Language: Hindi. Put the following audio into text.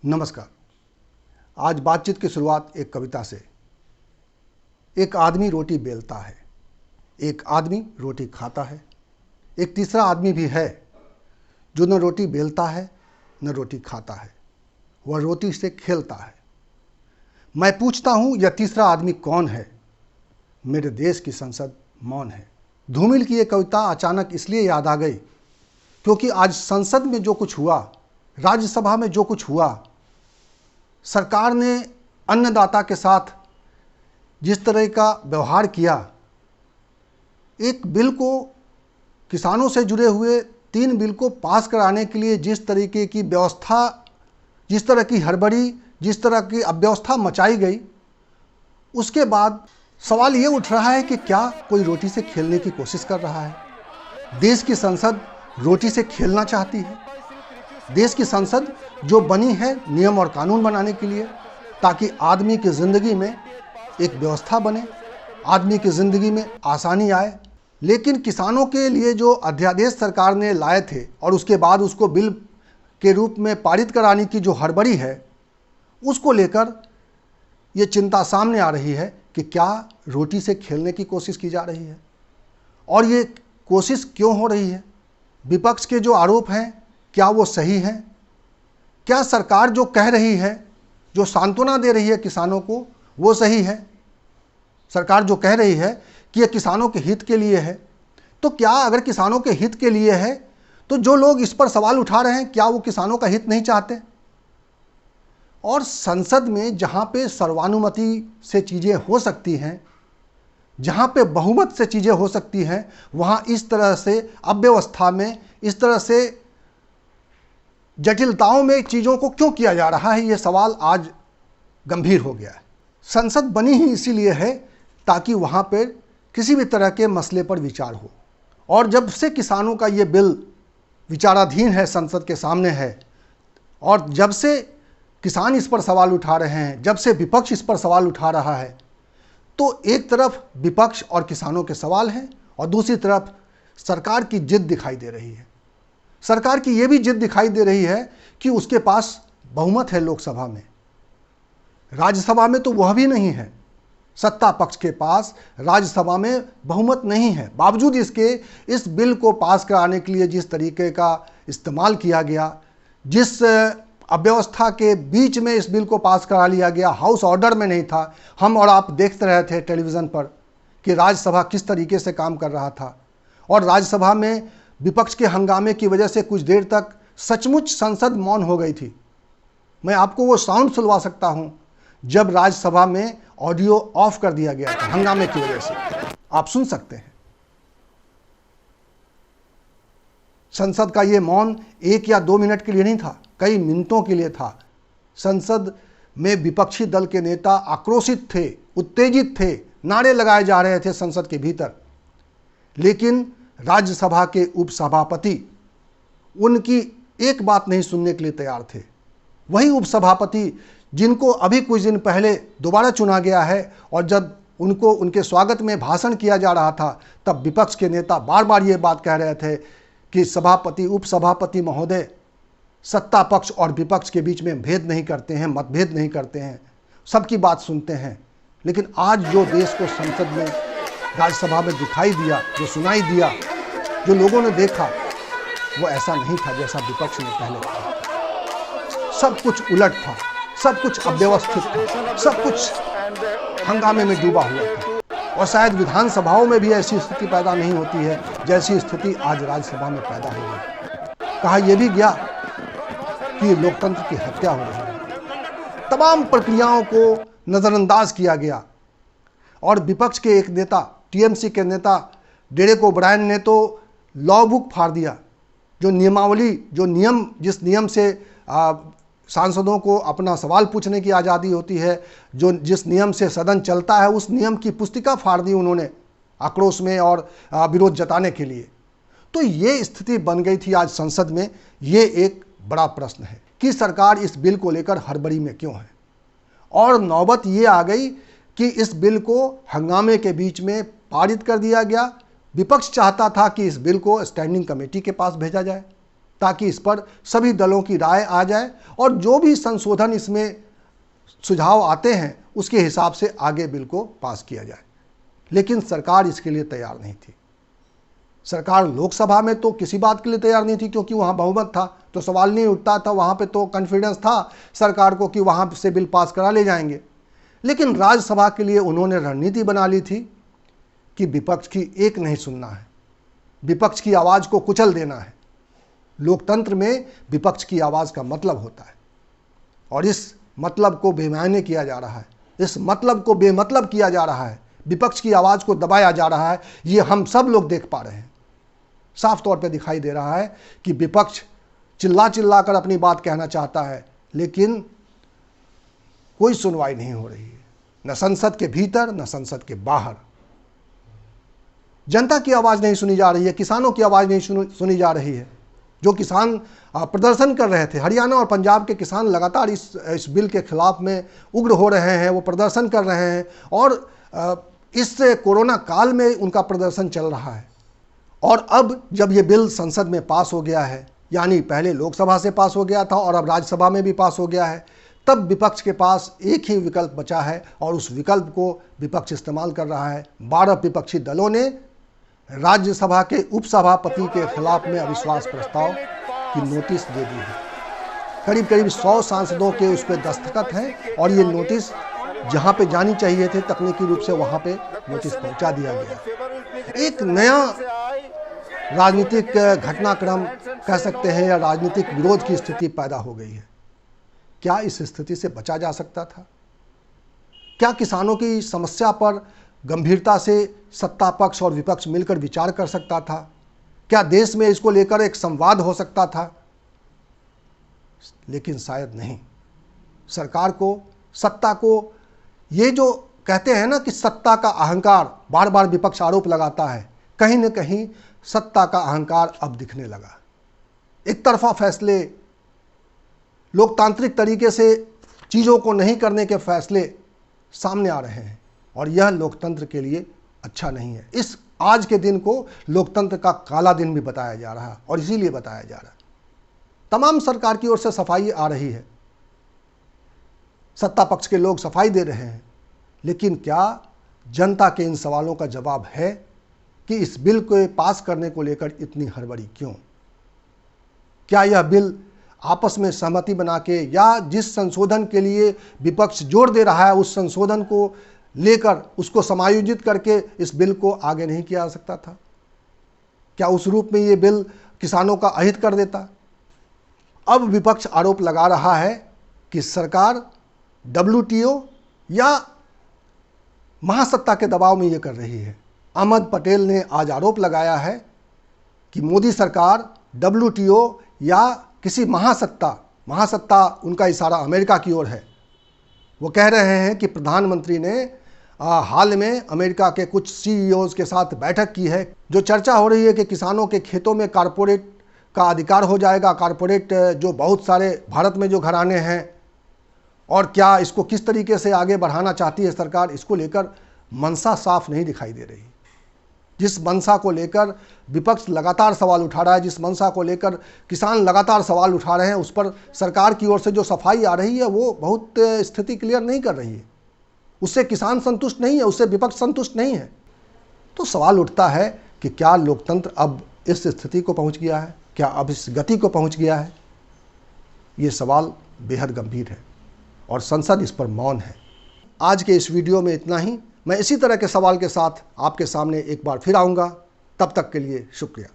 नमस्कार। आज बातचीत की शुरुआत एक कविता से। एक आदमी रोटी बेलता है, एक आदमी रोटी खाता है, एक तीसरा आदमी भी है जो न रोटी बेलता है न रोटी खाता है, वह रोटी से खेलता है। मैं पूछता हूँ यह तीसरा आदमी कौन है? मेरे देश की संसद मौन है। धूमिल की यह कविता अचानक इसलिए याद आ गई क्योंकि आज संसद में जो कुछ हुआ, राज्यसभा में जो कुछ हुआ, सरकार ने अन्नदाता के साथ जिस तरह का व्यवहार किया, एक बिल को, किसानों से जुड़े हुए 3 बिल को पास कराने के लिए जिस तरीके की व्यवस्था, जिस तरह की हड़बड़ी, जिस तरह की अव्यवस्था मचाई गई, उसके बाद सवाल ये उठ रहा है कि क्या कोई रोटी से खेलने की कोशिश कर रहा है? देश की संसद रोटी से खेलना चाहती है। देश की संसद जो बनी है नियम और कानून बनाने के लिए, ताकि आदमी की ज़िंदगी में एक व्यवस्था बने, आदमी की ज़िंदगी में आसानी आए। लेकिन किसानों के लिए जो अध्यादेश सरकार ने लाए थे और उसके बाद उसको बिल के रूप में पारित कराने की जो हड़बड़ी है, उसको लेकर ये चिंता सामने आ रही है कि क्या रोटी से खेलने की कोशिश की जा रही है और ये कोशिश क्यों हो रही है? विपक्ष के जो आरोप हैं, क्या वो सही हैं? क्या सरकार जो कह रही है, जो सांत्वना दे रही है किसानों को, वो सही है? सरकार जो कह रही है कि ये किसानों के हित के लिए है, तो क्या अगर किसानों के हित के लिए है तो जो लोग इस पर सवाल उठा रहे हैं, क्या वो किसानों का हित नहीं चाहते? और संसद में जहाँ पे सर्वानुमति से चीज़ें हो सकती हैं, जहाँ पे बहुमत से चीज़ें हो सकती हैं, वहाँ इस तरह से अव्यवस्था में, इस तरह से जटिलताओं में चीज़ों को क्यों किया जा रहा है, ये सवाल आज गंभीर हो गया है। संसद बनी ही इसीलिए है ताकि वहाँ पर किसी भी तरह के मसले पर विचार हो। और जब से किसानों का ये बिल विचाराधीन है, संसद के सामने है, और जब से किसान इस पर सवाल उठा रहे हैं, जब से विपक्ष इस पर सवाल उठा रहा है, तो एक तरफ विपक्ष और किसानों के सवाल हैं और दूसरी तरफ सरकार की जिद दिखाई दे रही है। सरकार की ये भी जिद दिखाई दे रही है कि उसके पास बहुमत है लोकसभा में, राज्यसभा में तो वह भी नहीं है। सत्ता पक्ष के पास राज्यसभा में बहुमत नहीं है। बावजूद इसके इस बिल को पास कराने के लिए जिस तरीके का इस्तेमाल किया गया, जिस अव्यवस्था के बीच में इस बिल को पास करा लिया गया, हाउस ऑर्डर में नहीं था। हम और आप देखते रहे थे टेलीविज़न पर कि राज्यसभा किस तरीके से काम कर रहा था, और राज्यसभा में विपक्ष के हंगामे की वजह से कुछ देर तक सचमुच संसद मौन हो गई थी। मैं आपको वो साउंड सुनवा सकता हूँ जब राज्यसभा में ऑडियो ऑफ कर दिया गया था हंगामे की वजह से, आप सुन सकते हैं। संसद का ये मौन 1 या 2 मिनट के लिए नहीं था, कई मिनटों के लिए था। संसद में विपक्षी दल के नेता आक्रोशित थे, उत्तेजित थे, नारे लगाए जा रहे थे संसद के भीतर। लेकिन राज्यसभा के उपसभापति उनकी एक बात नहीं सुनने के लिए तैयार थे। वही उपसभापति जिनको अभी कुछ दिन पहले दोबारा चुना गया है, और जब उनको उनके स्वागत में भाषण किया जा रहा था तब विपक्ष के नेता बार बार ये बात कह रहे थे कि सभापति, उपसभापति महोदय सत्ता पक्ष और विपक्ष के बीच में भेद नहीं करते हैं, मतभेद नहीं करते हैं, सबकी बात सुनते हैं। लेकिन आज जो देश को संसद में, राज्यसभा में दिखाई दिया, जो सुनाई दिया, जो लोगों ने देखा, वो ऐसा नहीं था जैसा विपक्ष ने पहले कहा। सब कुछ उलट था, सब कुछ अव्यवस्थित था, सब कुछ हंगामे में डूबा हुआ था। और शायद विधानसभाओं में भी ऐसी स्थिति पैदा नहीं होती है जैसी स्थिति आज राज्यसभा में पैदा हो गई। कहा यह भी गया कि लोकतंत्र की हत्या हो रही है। तमाम प्रक्रियाओं को नज़रअंदाज किया गया और विपक्ष के एक नेता, टीएमसी के नेता डेरेक ओब्रायन ने तो लॉ बुक फाड़ दिया। जो नियमावली, जो नियम, जिस नियम से सांसदों को अपना सवाल पूछने की आज़ादी होती है, जिस नियम से सदन चलता है, उस नियम की पुस्तिका फाड़ दी उन्होंने आक्रोश में और विरोध जताने के लिए। तो ये स्थिति बन गई थी आज संसद में। ये एक बड़ा प्रश्न है कि सरकार इस बिल को लेकर हड़बड़ी में क्यों है, और नौबत ये आ गई कि इस बिल को हंगामे के बीच में पारित कर दिया गया। विपक्ष चाहता था कि इस बिल को स्टैंडिंग कमेटी के पास भेजा जाए, ताकि इस पर सभी दलों की राय आ जाए और जो भी संशोधन इसमें सुझाव आते हैं उसके हिसाब से आगे बिल को पास किया जाए। लेकिन सरकार इसके लिए तैयार नहीं थी। सरकार लोकसभा में तो किसी बात के लिए तैयार नहीं थी, क्योंकि वहाँ बहुमत था, तो सवाल नहीं उठता था, वहाँ पे तो कॉन्फिडेंस था सरकार को कि वहाँ से बिल पास करा ले जाएंगे। लेकिन राज्यसभा के लिए उन्होंने रणनीति बना ली थी कि विपक्ष की एक नहीं सुनना है, विपक्ष की आवाज़ को कुचल देना है। लोकतंत्र में विपक्ष की आवाज़ का मतलब होता है और इस मतलब को बेमायने किया जा रहा है, इस मतलब को बेमतलब किया जा रहा है, विपक्ष की आवाज़ को दबाया जा रहा है। ये हम सब लोग देख पा रहे हैं। साफ तौर पे दिखाई दे रहा है कि विपक्ष चिल्ला चिल्ला कर अपनी बात कहना चाहता है, लेकिन कोई सुनवाई नहीं हो रही है, न संसद के भीतर न संसद के बाहर। जनता की आवाज़ नहीं सुनी जा रही है, किसानों की आवाज़ नहीं सुनी जा रही है। जो किसान प्रदर्शन कर रहे थे, हरियाणा और पंजाब के किसान लगातार इस बिल के खिलाफ में उग्र हो रहे हैं, वो प्रदर्शन कर रहे हैं और इस कोरोना काल में उनका प्रदर्शन चल रहा है। और अब जब ये बिल संसद में पास हो गया है, यानी पहले लोकसभा से पास हो गया था और अब राज्यसभा में भी पास हो गया है, तब विपक्ष के पास एक ही विकल्प बचा है और उस विकल्प को विपक्ष इस्तेमाल कर रहा है। 12 विपक्षी दलों ने राज्यसभा के उपसभापति के खिलाफ में अविश्वास प्रस्ताव की नोटिस दे दी है। करीब करीब 100 सांसदों के उस पर दस्तखत हैं और ये नोटिस जहां पे जानी चाहिए थे तकनीकी रूप से वहां पे नोटिस पहुंचा दिया गया। एक नया राजनीतिक घटनाक्रम कह सकते हैं या राजनीतिक विरोध की स्थिति पैदा हो गई है। क्या इस स्थिति से बचा जा सकता था? क्या किसानों की समस्या पर गंभीरता से सत्ता पक्ष और विपक्ष मिलकर विचार कर सकता था? क्या देश में इसको लेकर एक संवाद हो सकता था? लेकिन शायद नहीं। सरकार को, सत्ता को, ये जो कहते हैं ना कि सत्ता का अहंकार, बार बार विपक्ष आरोप लगाता है, कहीं न कहीं सत्ता का अहंकार अब दिखने लगा। एक तरफा फैसले, लोकतांत्रिक तरीके से चीज़ों को नहीं करने के फैसले सामने आ रहे हैं और यह लोकतंत्र के लिए अच्छा नहीं है। इस आज के दिन को लोकतंत्र का काला दिन भी बताया जा रहा है और इसीलिए बताया जा रहा है। तमाम सरकार की ओर से सफाई आ रही है, सत्ता पक्ष के लोग सफाई दे रहे हैं, लेकिन क्या जनता के इन सवालों का जवाब है कि इस बिल को पास करने को लेकर इतनी हड़बड़ी क्यों? क्या यह बिल आपस में सहमति बना के या जिस संशोधन के लिए विपक्ष जोर दे रहा है उस संशोधन को लेकर उसको समायोजित करके इस बिल को आगे नहीं किया जा सकता था? क्या उस रूप में ये बिल किसानों का अहित कर देता? अब विपक्ष आरोप लगा रहा है कि सरकार WTO या महासत्ता के दबाव में ये कर रही है। अहमद पटेल ने आज आरोप लगाया है कि मोदी सरकार WTO या किसी महासत्ता, उनका इशारा अमेरिका की ओर है। वो कह रहे हैं कि प्रधानमंत्री ने हाल में अमेरिका के कुछ CEOs के साथ बैठक की है। जो चर्चा हो रही है कि किसानों के खेतों में कारपोरेट का अधिकार हो जाएगा, कारपोरेट जो बहुत सारे भारत में जो घराने हैं, और क्या इसको किस तरीके से आगे बढ़ाना चाहती है सरकार, इसको लेकर मंशा साफ नहीं दिखाई दे रही। जिस मंशा को लेकर विपक्ष लगातार सवाल उठा रहा है, जिस मंशा को लेकर किसान लगातार सवाल उठा रहे हैं, उस पर सरकार की ओर से जो सफाई आ रही है वो बहुत स्थिति क्लियर नहीं कर रही है। उससे किसान संतुष्ट नहीं है, उससे विपक्ष संतुष्ट नहीं है। तो सवाल उठता है कि क्या लोकतंत्र अब इस स्थिति को पहुंच गया है? क्या अब इस गति को पहुंच गया है? ये सवाल बेहद गंभीर है और संसद इस पर मौन है। आज के इस वीडियो में इतना ही। मैं इसी तरह के सवाल के साथ आपके सामने एक बार फिर आऊँगा। तब तक के लिए शुक्रिया।